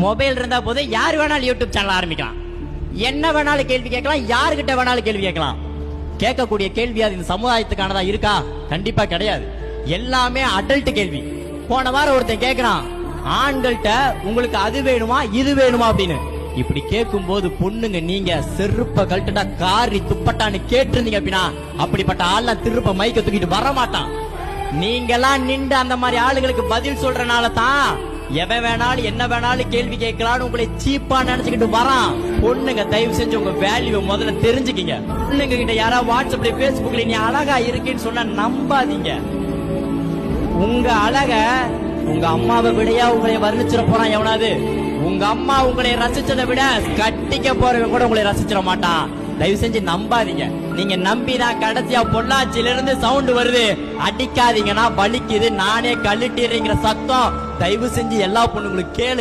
Mobile இருந்தா போது யார் வேணாலும் யூடியூப் சேனல் ஆரம்பிக்கலாம், என்ன வேணாலும் கேள்வி கேட்கலாம், யாருகிட்ட வேணாலும் கேள்வி கேட்கலாம். கேட்கக்கூடிய கேள்வி அது இந்த சமுதாயத்துக்கானதா இருக்கா? கண்டிப்பா கிடையாது. எல்லாமே அடல்ட் கேள்வி. போன வாரம் ஒருத்தன் கேட்கிறான், ஆண்கள்கிட்ட உங்களுக்கு அது வேணுமா இது வேணுமா அப்படின்னு. இப்படி கேட்கும் போது பொண்ணுங்க நீங்க செருப்ப கழட்டுடா காரி துப்பட்டான்னு கேட்டிருந்தீங்க அப்படின்னா அப்படிப்பட்ட ஆள்லாம் திருப்ப மைக்க தூக்கிட்டு வர மாட்டான். நீங்கெல்லாம் நின்று அந்த மாதிரி ஆளுகளுக்கு பதில் சொல்றனால தான் எவன் வேணாலும் என்ன வேணாலும் கேள்வி கேட்கலான்னு உங்களை சீப்பா நினைச்சுக்கிட்டு வரான். பொண்ணுங்க தயவு செஞ்சு உங்க வேல்யூ முதல்ல தெரிஞ்சுக்கிங்க. பொண்ணுங்க கிட்ட யாராவது வாட்ஸ்அப்ல பேஸ்புக்ல நீ அழகா இருக்கேன்னு சொன்னா நம்பாதீங்க. உங்க அழக உங்க அம்மாவை விடையா உங்களை வர்ணிச்சிட போறான் எவனாவது. உங்க அம்மா உங்களை ரசிச்சதை விட கட்டிக்க போறவன் கூட உங்களை ரசிச்சிட மாட்டான். தயவு செஞ்சு நம்பாதீங்க. நீங்க நம்பிதான் கடைசியா பொள்ளாச்சியில இருந்து சவுண்ட் வருது, அடிக்காதீங்கன்னா வலிக்குது, நானே கழட்டிடுறேங்கிற சத்தம் தயவு செஞ்சு எல்லா பொண்ணுங்களுக்கு கேளு.